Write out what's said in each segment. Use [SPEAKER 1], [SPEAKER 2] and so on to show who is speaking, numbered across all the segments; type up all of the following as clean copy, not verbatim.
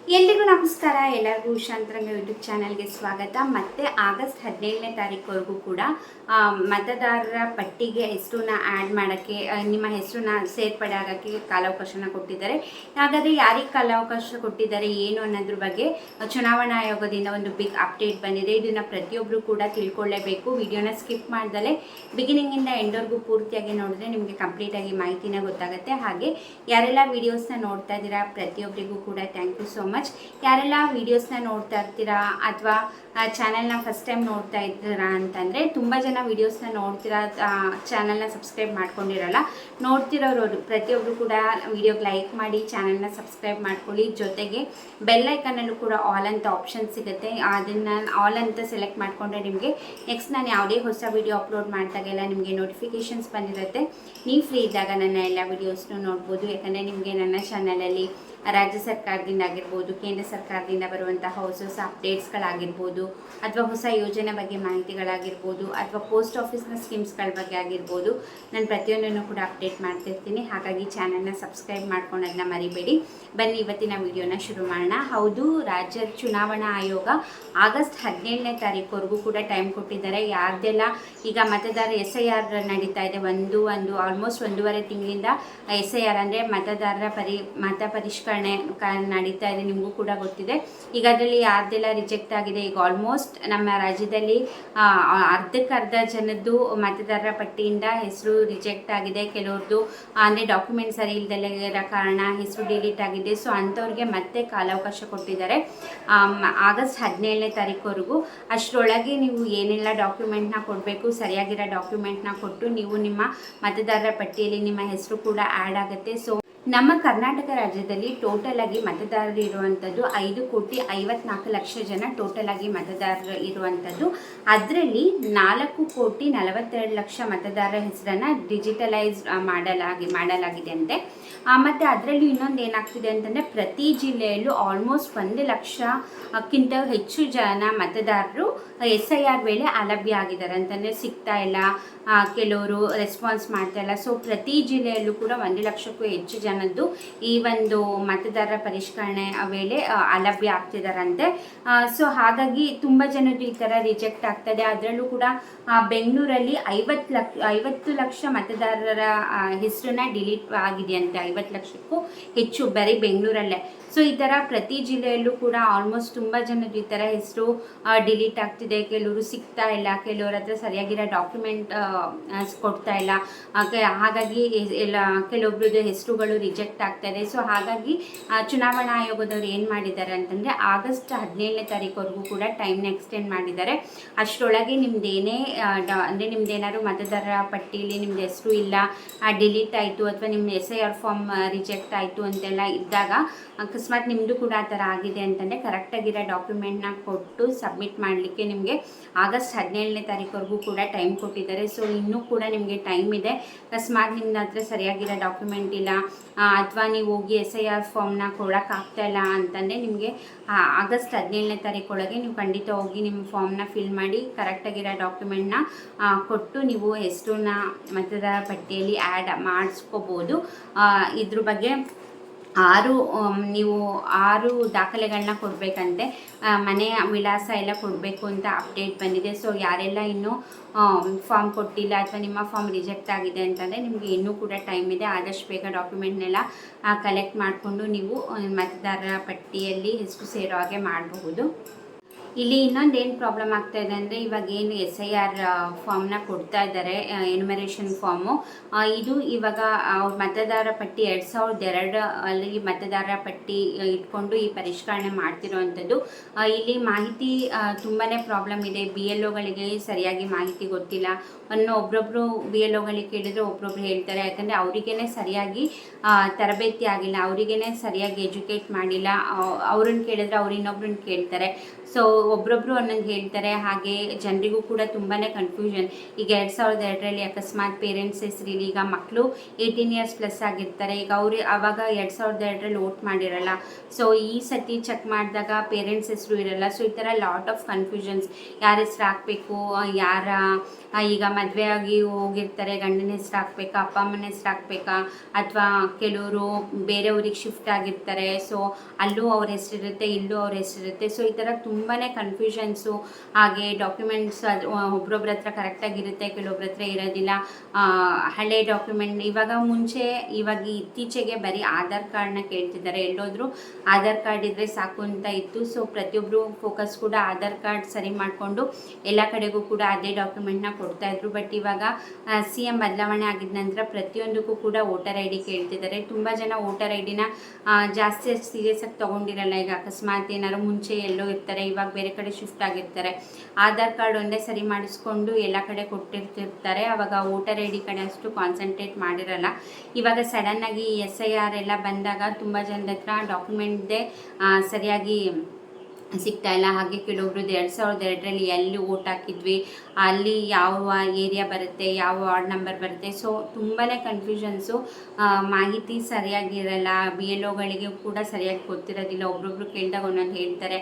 [SPEAKER 1] ಎಲ್ರಿಗೂ ನಮಸ್ಕಾರ. ಎಲ್ಲರಿಗೂ ಶಾಂತರಂಗ ಯೂಟ್ಯೂಬ್ ಚಾನಲ್ಗೆ ಸ್ವಾಗತ. ಮತ್ತೆ ಆಗಸ್ಟ್ 17ನೇ ತಾರೀಕುವರೆಗೂ ಕೂಡ ಮತದಾರರ ಪಟ್ಟಿಗೆ ಹೆಸರನ್ನ ಆ್ಯಡ್ ಮಾಡೋಕ್ಕೆ, ನಿಮ್ಮ ಹೆಸರನ್ನ ಸೇರ್ಪಡೆ ಆಗೋಕ್ಕೆ ಕಾಲಾವಕಾಶನ ಕೊಟ್ಟಿದ್ದಾರೆ. ಹಾಗಾದರೆ ಯಾರಿಗೆ ಕಾಲಾವಕಾಶ ಕೊಟ್ಟಿದ್ದಾರೆ ಏನು ಅನ್ನೋದ್ರ ಬಗ್ಗೆ ಚುನಾವಣಾ ಆಯೋಗದಿಂದ ಒಂದು ಬಿಗ್ ಅಪ್ಡೇಟ್ ಬಂದಿದೆ. ಇದನ್ನು ಪ್ರತಿಯೊಬ್ಬರು ಕೂಡ ತಿಳ್ಕೊಳ್ಳೇಬೇಕು. ವಿಡಿಯೋನ ಸ್ಕಿಪ್ ಮಾಡ್ದಲೇ ಬಿಗಿನಿಂಗಿಂದ ಎಂಡ್ವರೆಗೂ ಪೂರ್ತಿಯಾಗಿ ನೋಡಿದ್ರೆ ನಿಮಗೆ ಕಂಪ್ಲೀಟಾಗಿ ಮಾಹಿತಿನ ಗೊತ್ತಾಗುತ್ತೆ. ಹಾಗೆ ಯಾರೆಲ್ಲ ವೀಡಿಯೋಸ್ನ ನೋಡ್ತಾ ಇದ್ದೀರಾ ಪ್ರತಿಯೊಬ್ಬರಿಗೂ ಕೂಡ ಥ್ಯಾಂಕ್ ಯು ಸೋ ಮಚ್. ಯಾರೆಲ್ಲ ವಿಡಿಯೋಸ್ನ ನೋಡ್ತಾ ಇರ್ತೀರಾ ಅಥವಾ ಚಾನಲ್ನ ಫಸ್ಟ್ ಟೈಮ್ ನೋಡ್ತಾ ಇದ್ದೀರಾ ಅಂತಂದರೆ, ತುಂಬ ಜನ ವಿಡಿಯೋಸ್ನ ನೋಡ್ತೀರಾ, ಚಾನಲ್ನ ಸಬ್ಸ್ಕ್ರೈಬ್ ಮಾಡ್ಕೊಂಡಿರಲ್ಲ. ನೋಡ್ತಿರೋರು ಪ್ರತಿಯೊಬ್ಬರು ಕೂಡ ವಿಡಿಯೋಗೆ ಲೈಕ್ ಮಾಡಿ ಚಾನಲ್ನ ಸಬ್ಸ್ಕ್ರೈಬ್ ಮಾಡ್ಕೊಳ್ಳಿ. ಜೊತೆಗೆ ಬೆಲ್ ಐಕನಲ್ಲೂ ಕೂಡ ಆಲ್ ಅಂತ ಆಪ್ಷನ್ ಸಿಗುತ್ತೆ. ಅದನ್ನು ಆಲ್ ಅಂತ ಸೆಲೆಕ್ಟ್ ಮಾಡಿಕೊಂಡ್ರೆ ನಿಮಗೆ ನೆಕ್ಸ್ಟ್ ನಾನು ಯಾವುದೇ ಹೊಸ ವಿಡಿಯೋ ಅಪ್ಲೋಡ್ ಮಾಡಿದಾಗೆಲ್ಲ ನಿಮಗೆ ನೋಟಿಫಿಕೇಷನ್ಸ್ ಬಂದಿರುತ್ತೆ. ನೀವು ಫ್ರೀ ಇದ್ದಾಗ ನನ್ನ ಎಲ್ಲ ವಿಡಿಯೋಸ್ನು ನೋಡ್ಬೋದು. ಯಾಕಂದರೆ ನಿಮಗೆ ನನ್ನ ಚಾನಲಲ್ಲಿ ರಾಜ್ಯ ಸರ್ಕಾರದಿಂದ ಆಗಿರ್ಬೋದು, ಕೇಂದ್ರ ಸರ್ಕಾರದಿಂದ ಬರುವಂತಹ ಹೊಸ ಹೊಸ ಅಪ್ಡೇಟ್ಸ್ಗಳಾಗಿರ್ಬೋದು, ಅಥವಾ ಹೊಸ ಯೋಜನೆ ಬಗ್ಗೆ ಮಾಹಿತಿಗಳಾಗಿರ್ಬೋದು, ಅಥವಾ ಪೋಸ್ಟ್ ಆಫೀಸ್ನ ಸ್ಕೀಮ್ಸ್ಗಳ ಬಗ್ಗೆ ಆಗಿರ್ಬೋದು, ನಾನು ಪ್ರತಿಯೊಂದನ್ನು ಕೂಡ ಅಪ್ಡೇಟ್ ಮಾಡ್ತಿರ್ತೀನಿ. ಹಾಗಾಗಿ ಚಾನಲ್ನ ಸಬ್ಸ್ಕ್ರೈಬ್ ಮಾಡ್ಕೊಳ್ಳೋದನ್ನ ಮರಿಬೇಡಿ. ಬನ್ನಿ ಇವತ್ತಿನ ವಿಡಿಯೋನ ಶುರು ಮಾಡೋಣ. ಹೌದು, ರಾಜ್ಯ ಚುನಾವಣಾ ಆಯೋಗ ಆಗಸ್ಟ್ 17ನೇ ತಾರೀಕುವರೆಗೂ ಕೂಡ ಟೈಮ್ ಕೊಟ್ಟಿದ್ದಾರೆ. ಯಾರ್ದೆಲ್ಲ ಈಗ ಮತದಾರ SIR ನಡೀತಾ ಇದೆ, ಆಲ್ಮೋಸ್ಟ್ 1.5 ತಿಂಗಳಿಂದ SIR ಅಂದರೆ ಮತದಾರರ ಮತ ಪರಿಷ್ಕರಣೆ ನಡೀತಾ ಇದೆ. ನಿಮಗೂ ಕೂಡ ಗೊತ್ತಿದೆ. ಈಗ ಅದರಲ್ಲಿ ಯಾರ್ದೆಲ್ಲ ರಿಜೆಕ್ಟ್ ಆಗಿದೆ, ಈಗ ಆಲ್ಮೋಸ್ಟ್ ನಮ್ಮ ರಾಜ್ಯದಲ್ಲಿ ಅರ್ಧಕ್ಕರ್ಧ ಜನದ್ದು ಮತದಾರರ ಪಟ್ಟಿಯಿಂದ ಹೆಸರು ರಿಜೆಕ್ಟ್ ಆಗಿದೆ. ಕೆಲವ್ರದ್ದು ಅಂದರೆ ಡಾಕ್ಯುಮೆಂಟ್ ಸರಿ ಇಲ್ಲದಲ್ಲೇ ಇರೋ ಕಾರಣ ಹೆಸರು ಡಿಲೀಟ್ ಆಗಿದೆ. ಸೊ ಅಂಥವ್ರಿಗೆ ಮತ್ತೆ ಕಾಲಾವಕಾಶ ಕೊಟ್ಟಿದ್ದಾರೆ ಆಗಸ್ಟ್ 17ನೇ ತಾರೀಕುವರೆಗೂ. ಅಷ್ಟರೊಳಗೆ ನೀವು ಏನೆಲ್ಲ ಡಾಕ್ಯುಮೆಂಟ್ನ ಕೊಡಬೇಕು, ಸರಿಯಾಗಿರೋ ಡಾಕ್ಯುಮೆಂಟ್ನ ಕೊಟ್ಟು ನೀವು ನಿಮ್ಮ ಮತದಾರರ ಪಟ್ಟಿಯಲ್ಲಿ ನಿಮ್ಮ ಹೆಸರು ಕೂಡ ಆ್ಯಡ್ ಆಗುತ್ತೆ. ಸೊ ನಮ್ಮ ಕರ್ನಾಟಕ ರಾಜ್ಯದಲ್ಲಿ ಟೋಟಲ್ ಆಗಿ ಮತದಾರರು ಇರುವಂಥದ್ದು 5,54,00,000 ಜನ ಟೋಟಲ್ ಆಗಿ ಮತದಾರರು ಇರುವಂಥದ್ದು. ಅದರಲ್ಲಿ 4,42,00,000 ಮತದಾರರ ಹೆಸರನ್ನು ಡಿಜಿಟಲೈಸ್ ಮಾಡಲಾಗಿದೆ ಅಂತೆ. ಮತ್ತು ಅದರಲ್ಲೂ ಇನ್ನೊಂದು ಏನಾಗ್ತಿದೆ ಅಂತಂದರೆ, ಪ್ರತಿ ಜಿಲ್ಲೆಯಲ್ಲೂ ಆಲ್ಮೋಸ್ಟ್ 1,00,000ಕ್ಕಿಂತ ಹೆಚ್ಚು ಜನ ಮತದಾರರು SIR ವೇಳೆ ಅಲಭ್ಯ ಆಗಿದ್ದಾರೆ ಅಂತಂದರೆ ಸಿಗ್ತಾ ಇಲ್ಲ, ಕೆಲವರು ರೆಸ್ಪಾನ್ಸ್ ಮಾಡ್ತಾ ಇಲ್ಲ. ಸೊ ಪ್ರತಿ ಜಿಲ್ಲೆಯಲ್ಲೂ ಕೂಡ 1,00,000ಕ್ಕೂ ಹೆಚ್ಚು ಜನದ್ದು ಈ ಒಂದು ಮತದಾರರ ಪರಿಷ್ಕರಣೆ ವೇಳೆ ಅಲಭ್ಯ ಆಗ್ತಿದ್ದಾರಂತೆ. ಸೊ ಹಾಗಾಗಿ ತುಂಬ ಜನದ್ದು ಈ ಥರ ರಿಜೆಕ್ಟ್ ಆಗ್ತದೆ. ಅದರಲ್ಲೂ ಕೂಡ ಬೆಂಗಳೂರಲ್ಲಿ 50 ಲಕ್ಷ ಮತದಾರರ ಹೆಸರನ್ನ ಡಿಲೀಟ್ ಆಗಿದೆಯಂತೆ, 50 ಲಕ್ಷಕ್ಕೂ ಹೆಚ್ಚು ಬರೀ ಬೆಂಗಳೂರಲ್ಲೇ. ಸೊ ಈ ಥರ ಪ್ರತಿ ಜಿಲ್ಲೆಯಲ್ಲೂ ಕೂಡ ಆಲ್ಮೋಸ್ಟ್ ತುಂಬ ಜನದ್ದು ಈ ಥರ ಹೆಸರು ಡಿಲೀಟ್ ಆಗ್ತಿದೆ. ಕೆಲವರು ಸಿಗ್ತಾ ಇಲ್ಲ, ಕೆಲವ್ರ ಹತ್ರ ಸರಿಯಾಗಿರೋ ಡಾಕ್ಯುಮೆಂಟ್ ಕೊಡ್ತಾ ಇಲ್ಲ. ಹಾಗಾಗಿ ಎಲ್ಲ ಕೆಲವೊಬ್ರದ್ದು ಹೆಸರುಗಳು ರಿಜೆಕ್ಟ್ ಆಗ್ತಾಯಿದೆ. ಸೊ ಹಾಗಾಗಿ ಚುನಾವಣಾ ಆಯೋಗದವ್ರು ಏನು ಮಾಡಿದ್ದಾರೆ ಅಂತಂದರೆ, ಆಗಸ್ಟ್ 17ನೇ ತಾರೀಕುವರೆಗೂ ಕೂಡ ಟೈಮ್ನ ಎಕ್ಸ್ಟೆಂಡ್ ಮಾಡಿದ್ದಾರೆ. ಅಷ್ಟರೊಳಗೆ ನಿಮ್ಮದೇನೇ ಅಂದರೆ ನಿಮ್ದೇನಾದ್ರು ಮತದಾರರ ಪಟ್ಟಿಯಲ್ಲಿ ನಿಮ್ಮದು ಹೆಸರು ಇಲ್ಲ, ಡಿಲೀಟ್ ಆಯಿತು, ಅಥವಾ ನಿಮ್ಮ SIR ಫಾರ್ಮ್ ರಿಜೆಕ್ಟ್ ಆಯಿತು ಅಂತೆಲ್ಲ ಇದ್ದಾಗ, ಅಕಸ್ಮಾತ್ ನಿಮ್ಮದು ಕೂಡ ಆ ಥರ ಆಗಿದೆ ಅಂತಂದರೆ ಕರೆಕ್ಟಾಗಿರೋ ಡಾಕ್ಯುಮೆಂಟ್ನ ಕೊಟ್ಟು ಸಬ್ಮಿಟ್ ಮಾಡಲಿಕ್ಕೆ ನಿಮಗೆ ಆಗಸ್ಟ್ 17ನೇ ತಾರೀಕುವರೆಗೂ ಕೂಡ ಟೈಮ್ ಕೊಟ್ಟಿದ್ದಾರೆ. ಸೊ ಇನ್ನೂ ಕೂಡ ನಿಮಗೆ ಟೈಮ್ ಇದೆ. ಅಕಸ್ಮಾತ್ ನಿಮ್ಮ ಹತ್ರ ಸರಿಯಾಗಿರೋ ಡಾಕ್ಯುಮೆಂಟ್ ಇಲ್ಲ, ಅಥವಾ ನೀವು ಹೋಗಿ SIR ಫಾರ್ಮ್ನ ಕೊಡೋಕ್ಕಾಗ್ತಾ ಇಲ್ಲ ಅಂತಂದರೆ, ನಿಮಗೆ ಆಗಸ್ಟ್ 17ನೇ ತಾರೀಕೊಳಗೆ ನೀವು ಖಂಡಿತ ಹೋಗಿ ನಿಮ್ಮ ಫಾರ್ಮ್ನ ಫಿಲ್ ಮಾಡಿ ಕರೆಕ್ಟಾಗಿರೋ ಡಾಕ್ಯುಮೆಂಟ್ನ ಕೊಟ್ಟು ನೀವು ಹೆಸರನ್ನ ಮತದಾರರ ಪಟ್ಟಿಯಲ್ಲಿ ಆ್ಯಡ್ ಮಾಡಿಸ್ಕೋಬೋದು. ಇದ್ರ ಬಗ್ಗೆ ನೀವು 6 ದಾಖಲೆಗಳನ್ನ ಕೊಡಬೇಕಂತೆ. ಮನೆಯ ವಿಳಾಸ ಎಲ್ಲ ಕೊಡಬೇಕು ಅಂತ ಅಪ್ಡೇಟ್ ಬಂದಿದೆ. ಸೊ ಯಾರೆಲ್ಲ ಇನ್ನೂ ಫಾರ್ಮ್ ಕೊಟ್ಟಿಲ್ಲ ಅಥವಾ ನಿಮ್ಮ ಫಾರ್ಮ್ ರಿಜೆಕ್ಟ್ ಆಗಿದೆ ಅಂತಂದರೆ, ನಿಮಗೆ ಇನ್ನೂ ಕೂಡ ಟೈಮ್ ಇದೆ. ಆದಷ್ಟು ಬೇಗ ಡಾಕ್ಯುಮೆಂಟ್ನೆಲ್ಲ ಕಲೆಕ್ಟ್ ಮಾಡಿಕೊಂಡು ನೀವು ಮತದಾರರ ಪಟ್ಟಿಯಲ್ಲಿ ಹೆಸರು ಸೇರೋ ಹಾಗೆ ಮಾಡಬಹುದು. ಇಲ್ಲಿ ಇನ್ನೊಂದು ಏನು ಪ್ರಾಬ್ಲಮ್ ಆಗ್ತಾಯಿದೆ ಅಂದರೆ, ಇವಾಗ ಏನು SIR ಫಾರ್ಮ್ನ ಕೊಡ್ತಾ ಇದ್ದಾರೆ, ಎನ್ಯುಮರೇಷನ್ ಫಾರ್ಮು, ಇದು ಇವಾಗ ಅವ್ರ ಮತದಾರರ ಪಟ್ಟಿ 2002 ಮತದಾರರ ಪಟ್ಟಿ ಇಟ್ಕೊಂಡು ಈ ಪರಿಷ್ಕರಣೆ ಮಾಡ್ತಿರೋವಂಥದ್ದು. ಇಲ್ಲಿ ಮಾಹಿತಿ ತುಂಬಾ ಪ್ರಾಬ್ಲಮ್ ಇದೆ. BLOಗಳಿಗೆ ಸರಿಯಾಗಿ ಮಾಹಿತಿ ಗೊತ್ತಿಲ್ಲ. ಒಬ್ಬೊಬ್ಬರು BLOಗಳಿಗೆ ಕೇಳಿದರೆ ಒಬ್ಬೊಬ್ರು ಹೇಳ್ತಾರೆ, ಯಾಕಂದರೆ ಅವರಿಗೇ ಸರಿಯಾಗಿ ತರಬೇತಿ ಆಗಿಲ್ಲ, ಅವರಿಗೇ ಸರಿಯಾಗಿ ಎಜುಕೇಟ್ ಮಾಡಿಲ್ಲ. ಅವ್ರನ್ನ ಕೇಳಿದ್ರೆ ಅವ್ರು ಇನ್ನೊಬ್ರನ್ನ ಕೇಳ್ತಾರೆ. ಸೊ ಒಬ್ರೊಬ್ರು ಒಂದೊಂದು ಹೇಳ್ತಾರೆ. ಹಾಗೆ ಜನರಿಗೂ ಕೂಡ ತುಂಬಾ ಕನ್ಫ್ಯೂಷನ್. ಈಗ 2002ರಲ್ಲಿ ಅಕಸ್ಮಾತ್ ಪೇರೆಂಟ್ಸ್ ಹೆಸರಲ್ಲಿ ಈಗ ಮಕ್ಕಳು 18 ಇಯರ್ಸ್ ಪ್ಲಸ್ ಆಗಿರ್ತಾರೆ. ಈಗ ಅವರು ಆವಾಗ 2002ರಲ್ಲಿ ವೋಟ್ ಮಾಡಿರಲ್ಲ. ಸೊ ಈ ಸತಿ ಚೆಕ್ ಮಾಡಿದಾಗ ಪೇರೆಂಟ್ಸ್ ಹೆಸರು ಇರಲ್ಲ. ಸೊ ಈ ಥರ ಲಾಟ್ ಆಫ್ ಕನ್ಫ್ಯೂಷನ್ಸ್. ಯಾರ ಹೆಸರು ಹಾಕಬೇಕು, ಯಾರ ಈಗ ಮದುವೆ ಆಗಿ ಹೋಗಿರ್ತಾರೆ, ಗಂಡನ ಹೆಸರು ಹಾಕ್ಬೇಕಾ, ಅಪ್ಪ ಅಮ್ಮನ ಹೆಸರು ಹಾಕ್ಬೇಕಾ, ಅಥವಾ ಕೆಲವರು ಬೇರೆ ಊರಿಗೆ ಶಿಫ್ಟ್ ಆಗಿರ್ತಾರೆ. ಸೊ ಅಲ್ಲೂ ಅವ್ರ ಹೆಸರಿರುತ್ತೆ, ಇಲ್ಲೂ ಅವ್ರ ಹೆಸರಿರುತ್ತೆ. ಸೊ ಈ ಥರ ತುಂಬಾ ಕನ್ಫ್ಯೂಷನ್ಸು. ಹಾಗೆ ಡಾಕ್ಯುಮೆಂಟ್ಸ್ ಒಬ್ರೊಬ್ರ ಹತ್ರ ಕರೆಕ್ಟಾಗಿರುತ್ತೆ, ಕೆಲವೊಬ್ರ ಹತ್ರ ಇರೋದಿಲ್ಲ. ಹಳೆ ಡಾಕ್ಯುಮೆಂಟ್ ಇವಾಗ ಇತ್ತೀಚೆಗೆ ಬರೀ ಆಧಾರ್ ಕಾರ್ಡ್ನ ಕೇಳ್ತಿದ್ದಾರೆ. ಎಲ್ಲೋದ್ರೂ ಆಧಾರ್ ಕಾರ್ಡ್ ಇದ್ದರೆ ಸಾಕು ಅಂತ ಇತ್ತು. ಸೊ ಪ್ರತಿಯೊಬ್ಬರು ಫೋಕಸ್ ಕೂಡ ಆಧಾರ್ ಕಾರ್ಡ್ ಸರಿ ಮಾಡಿಕೊಂಡು ಎಲ್ಲ ಕಡೆಗೂ ಕೂಡ ಅದೇ ಡಾಕ್ಯುಮೆಂಟ್ನ ಕೊಡ್ತಾಯಿದ್ರು. ಬಟ್ ಇವಾಗ CM ಬದಲಾವಣೆ ಆಗಿದ ನಂತರ ಪ್ರತಿಯೊಂದಕ್ಕೂ ಕೂಡ ವೋಟರ್ ID ಕೇಳ್ತಿದ್ದಾರೆ. ತುಂಬ ಜನ ವೋಟರ್ IDನ ಜಾಸ್ತಿ ಸೀರಿಯಸ್ ಆಗಿ ತೊಗೊಂಡಿರಲ್ಲ. ಈಗ ಅಕಸ್ಮಾತ್ ಏನಾದ್ರು ಮುಂಚೆ ಎಲ್ಲೋ ಇರ್ತಾರೆ, ಇವಾಗ ಬೇರೆ ಕಡೆ ಶಿಫ್ಟ್ ಆಗಿರ್ತಾರೆ, ಆಧಾರ್ ಕಾರ್ಡ್ ಒಂದೇ ಸರಿ ಮಾಡಿಸ್ಕೊಂಡು ಎಲ್ಲ ಕಡೆ ಕೊಟ್ಟಿರ್ತಿರ್ತಾರೆ. ಆವಾಗ ವೋಟರ್ ID ಕಡೆ ಅಷ್ಟು ಕಾನ್ಸಂಟ್ರೇಟ್ ಮಾಡಿರಲ್ಲ. ಇವಾಗ ಸಡನ್ನಾಗಿ SIR ಎಲ್ಲ ಬಂದಾಗ ತುಂಬ ಜನದ ಹತ್ರ ಡಾಕ್ಯುಮೆಂಟ್ದೇ ಸರಿಯಾಗಿ ಸಿಗ್ತಾ ಇಲ್ಲ. ಹಾಗೆ ಕೆಲವೊಬ್ರು 2002ರಲ್ಲಿ ಎಲ್ಲಿ ವೋಟ್ ಹಾಕಿದ್ವಿ, ಅಲ್ಲಿ ಯಾವ ಏರಿಯಾ ಬರುತ್ತೆ, ಯಾವ ವಾರ್ಡ್ ನಂಬರ್ ಬರುತ್ತೆ. ಸೊ ತುಂಬಾ ಕನ್ಫ್ಯೂಷನ್ಸು. ಮಾಹಿತಿ ಸರಿಯಾಗಿರಲ್ಲ. BLOಗಳಿಗೆ ಕೂಡ ಸರಿಯಾಗಿ ಗೊತ್ತಿರೋದಿಲ್ಲ. ಒಬ್ರೊಬ್ರು ಕೇಳಿದಾಗ ಒಂದೊಂದು ಹೇಳ್ತಾರೆ,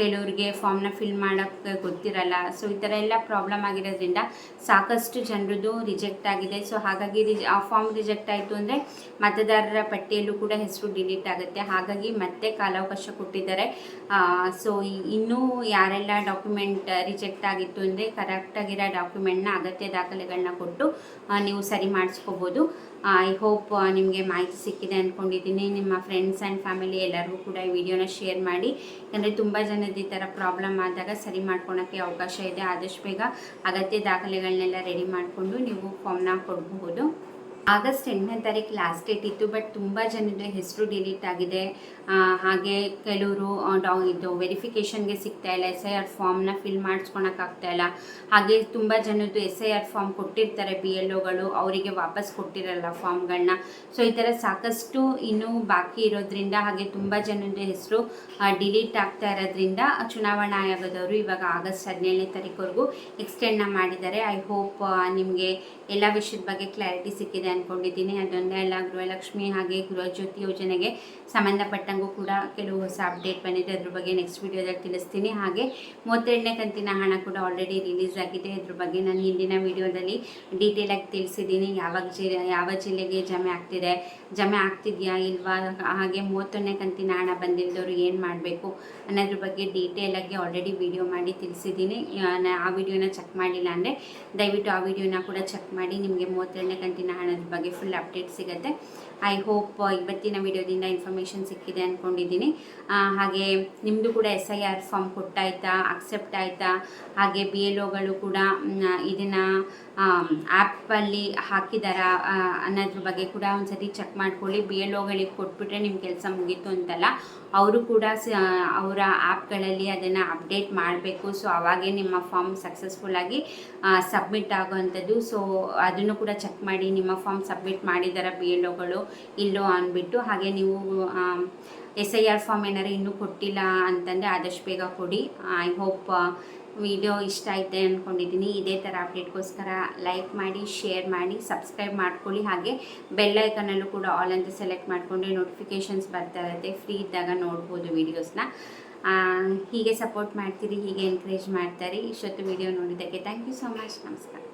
[SPEAKER 1] ಕೆಲವ್ರಿಗೆ ಫಾರ್ಮ್ನ ಫಿಲ್ ಮಾಡೋಕ್ಕೆ ಗೊತ್ತಿರಲ್ಲ. ಸೊ ಈ ಥರ ಎಲ್ಲ ಪ್ರಾಬ್ಲಮ್ ಆಗಿರೋದ್ರಿಂದ ಸಾಕಷ್ಟು ಜನರದ್ದು ರಿಜೆಕ್ಟ್ ಆಗಿದೆ. ಸೊ ಹಾಗಾಗಿ ಆ ಫಾರ್ಮ್ ರಿಜೆಕ್ಟ್ ಆಯಿತು ಅಂದರೆ ಮತದಾರರ ಪಟ್ಟಿಯಲ್ಲೂ ಕೂಡ ಹೆಸರು ಡಿಲೀಟ್ ಆಗುತ್ತೆ. ಹಾಗಾಗಿ ಮತ್ತೆ ಕಾಲಾವಕಾಶ ಕೊಟ್ಟಿದ್ದಾರೆ. ಸೊ ಇನ್ನೂ ಯಾರೆಲ್ಲ ಡಾಕ್ಯುಮೆಂಟ್ ರಿಜೆಕ್ಟ್ ಆಗಿತ್ತು ಅಂದರೆ ಕರೆಕ್ಟಾಗಿರೋ ಡಾಕ್ಯುಮೆಂಟ್ನ ಅಗತ್ಯ ದಾಖಲೆಗಳನ್ನ ಕೊಟ್ಟು ನೀವು ಸರಿ ಮಾಡಿಸ್ಕೋಬೋದು. ಐ ಹೋಪ್ ನಿಮಗೆ ಮಾಹಿತಿ ಸಿಕ್ಕಿದೆ ಅಂದ್ಕೊಂಡಿದ್ದೀನಿ. ನಿಮ್ಮ ಫ್ರೆಂಡ್ಸ್ ಆ್ಯಂಡ್ ಫ್ಯಾಮಿಲಿ ಎಲ್ಲರಿಗೂ ಕೂಡ ಈ ವಿಡಿಯೋನ ಶೇರ್ ಮಾಡಿ. ಯಾಕಂದರೆ ತುಂಬ ಜನದ ಈ ಥರ ಪ್ರಾಬ್ಲಮ್ ಆದಾಗ ಸರಿ ಮಾಡ್ಕೊಳೋಕ್ಕೆ ಅವಕಾಶ ಇದೆ. ಆದಷ್ಟು ಬೇಗ ಅಗತ್ಯ ದಾಖಲೆಗಳನ್ನೆಲ್ಲ ರೆಡಿ ಮಾಡಿಕೊಂಡು ನೀವು ಫಾರ್ಮ್ನ ಕೊಡಬಹುದು. ಆಗಸ್ಟ್ 8ನೇ ತಾರೀಕು ಲಾಸ್ಟ್ ಡೇಟ್ ಇತ್ತು. ಬಟ್ ತುಂಬ ಜನದ ಹೆಸರು ಡಿಲೀಟ್ ಆಗಿದೆ. ಹಾಗೆ ಕೆಲವರು ಇದು ವೆರಿಫಿಕೇಷನ್ಗೆ ಸಿಗ್ತಾ ಇಲ್ಲ, SIR ಫಾರ್ಮ್ನ ಫಿಲ್ ಮಾಡಿಸ್ಕೊಳಕ್ಕಾಗ್ತಾ ಇಲ್ಲ. ಹಾಗೆ ತುಂಬ ಜನದ್ದು SIR ಫಾರ್ಮ್ ಕೊಟ್ಟಿರ್ತಾರೆ BLOಗಳು, ಅವರಿಗೆ ವಾಪಸ್ ಕೊಟ್ಟಿರಲ್ಲ ಫಾರ್ಮ್ಗಳನ್ನ. ಸೊ ಈ ಥರ ಸಾಕಷ್ಟು ಇನ್ನೂ ಬಾಕಿ ಇರೋದ್ರಿಂದ, ಹಾಗೆ ತುಂಬ ಜನದ ಹೆಸರು ಡಿಲೀಟ್ ಆಗ್ತಾ ಇರೋದ್ರಿಂದ ಚುನಾವಣಾ ಆಯೋಗದವರು ಇವಾಗ ಆಗಸ್ಟ್ 17ನೇ ತಾರೀಕುವರೆಗೂ ಎಕ್ಸ್ಟೆಂಡ್ನ ಮಾಡಿದ್ದಾರೆ. ಐ ಹೋಪ್ ನಿಮಗೆ ಎಲ್ಲ ವಿಷಯದ ಬಗ್ಗೆ ಕ್ಲಾರಿಟಿ ಸಿಕ್ಕಿದೆ ಅಂದ್ಕೊಂಡಿದ್ದೀನಿ. ಅದೊಂದೇ ಅಲ್ಲ, ಗೃಹಲಕ್ಷ್ಮಿ ಹಾಗೆ ಗೃಹಜ್ಯೋತಿ ಯೋಜನೆಗೆ ಸಂಬಂಧಪಟ್ಟಂಗೂ ಕೂಡ ಕೆಲವು ಹೊಸ ಅಪ್ಡೇಟ್ ಬಂದಿದೆ. ಅದ್ರ ಬಗ್ಗೆ ನೆಕ್ಸ್ಟ್ ವಿಡಿಯೋದಲ್ಲಿ ತಿಳಿಸ್ತೀನಿ. ಹಾಗೆ 32ನೇ ಕಂತಿನ ಹಣ ಕೂಡ ಆಲ್ರೆಡಿ ರಿಲೀಸ್ ಆಗಿದೆ. ಅದ್ರ ಬಗ್ಗೆ ನಾನು ಹಿಂದಿನ ವಿಡಿಯೋದಲ್ಲಿ ಡೀಟೇಲಾಗಿ ತಿಳಿಸಿದ್ದೀನಿ. ಯಾವ ಜಿಲ್ಲೆಗೆ ಜಮೆ ಆಗ್ತಿದೆಯಾ ಇಲ್ವಾ, ಹಾಗೆ 31ನೇ ಕಂತಿನ ಹಣ ಬಂದಿದ್ದವರು ಏನು ಮಾಡಬೇಕು ಅನ್ನೋದ್ರ ಬಗ್ಗೆ ಡೀಟೇಲಾಗಿ ಆಲ್ರೆಡಿ ವಿಡಿಯೋ ಮಾಡಿ ತಿಳಿಸಿದ್ದೀನಿ. ಆ ವಿಡಿಯೋನ ಚೆಕ್ ಮಾಡಿಲ್ಲ ಅಂದರೆ ದಯವಿಟ್ಟು ಆ ವಿಡಿಯೋನ ಕೂಡ ಚೆಕ್ ಮಾಡಿ. ನಿಮಗೆ 32ನೇ ಕಂತಿನ ಹಣದ ಬಗ್ಗೆ ಫುಲ್ ಅಪ್ಡೇಟ್ ಸಿಗುತ್ತೆ. ಐ ಹೋಪ್ ಇವತ್ತಿನ ವಿಡಿಯೋದಿಂದ ಇನ್ಫಾರ್ಮೇಷನ್ ಸಿಕ್ಕಿದೆ ಅಂದ್ಕೊಂಡಿದ್ದೀನಿ. ಹಾಗೆ ನಿಮ್ಮದು ಕೂಡ SIR ಫಾರ್ಮ್ ಕೊಟ್ಟಾಯ್ತಾ, ಅಕ್ಸೆಪ್ಟ್ ಆಯಿತಾ, ಹಾಗೆ BLOಗಳು ಕೂಡ ಇದನ್ನು ಆ್ಯಪಲ್ಲಿ ಹಾಕಿದಾರಾ ಅನ್ನೋದ್ರ ಬಗ್ಗೆ ಕೂಡ ಒಂದ್ಸತಿ ಚೆಕ್ ಮಾಡ್ಕೊಳ್ಳಿ. BLOಗಳಿಗೆ ಕೊಟ್ಬಿಟ್ರೆ ನಿಮ್ಮ ಕೆಲಸ ಮುಗೀತು ಅಂತಲ್ಲ, ಅವರು ಕೂಡ ಅವರ ಆ್ಯಪ್ಗಳಲ್ಲಿ ಅದನ್ನು ಅಪ್ಡೇಟ್ ಮಾಡಬೇಕು. ಸೊ ಅವಾಗೇ ನಿಮ್ಮ ಫಾರ್ಮ್ ಸಕ್ಸಸ್ಫುಲ್ಲಾಗಿ ಸಬ್ಮಿಟ್ ಆಗೋವಂಥದ್ದು. ಸೊ ಅದನ್ನು ಕೂಡ ಚೆಕ್ ಮಾಡಿ, ನಿಮ್ಮ ಫಾರ್ಮ್ ಸಬ್ಮಿಟ್ ಮಾಡಿದಾರ BLOಗಳು ಇಲ್ಲೋ ಅಂದ್ಬಿಟ್ಟು. ಹಾಗೆ ನೀವು SIR ಫಾರ್ಮ್ ಏನಾರು ಇನ್ನೂ ಕೊಟ್ಟಿಲ್ಲ ಅಂತಂದರೆ ಆದಷ್ಟು ಬೇಗ ಕೊಡಿ. ಐ ಹೋಪ್ ವಿಡಿಯೋ ಇಷ್ಟ ಆಯಿತೆ ಅಂದ್ಕೊಂಡಿದ್ದೀನಿ. ಇದೇ ಥರ ಅಪ್ಡೇಟ್ಗೋಸ್ಕರ ಲೈಕ್ ಮಾಡಿ, ಶೇರ್ ಮಾಡಿ, ಸಬ್ಸ್ಕ್ರೈಬ್ ಮಾಡ್ಕೊಳ್ಳಿ. ಹಾಗೆ ಬೆಲ್ ಐಕನಲ್ಲೂ ಕೂಡ ಆಲ್ ಅಂತ ಸೆಲೆಕ್ಟ್ ಮಾಡಿಕೊಂಡ್ರೆ ನೋಟಿಫಿಕೇಷನ್ಸ್ ಬರ್ತಾ ಇರುತ್ತೆ. ಫ್ರೀ ಇದ್ದಾಗ ನೋಡ್ಬೋದು ವೀಡಿಯೋಸ್ನ. ಹೀಗೆ ಸಪೋರ್ಟ್ ಮಾಡ್ತೀರಿ, ಹೀಗೆ ಎನ್ಕರೇಜ್ ಮಾಡ್ತಾರೆ. ಇಷ್ಟೊತ್ತು ವಿಡಿಯೋ ನೋಡಿದ್ದಕ್ಕೆ ಥ್ಯಾಂಕ್ ಯು ಸೊ ಮಚ್. ನಮಸ್ಕಾರ.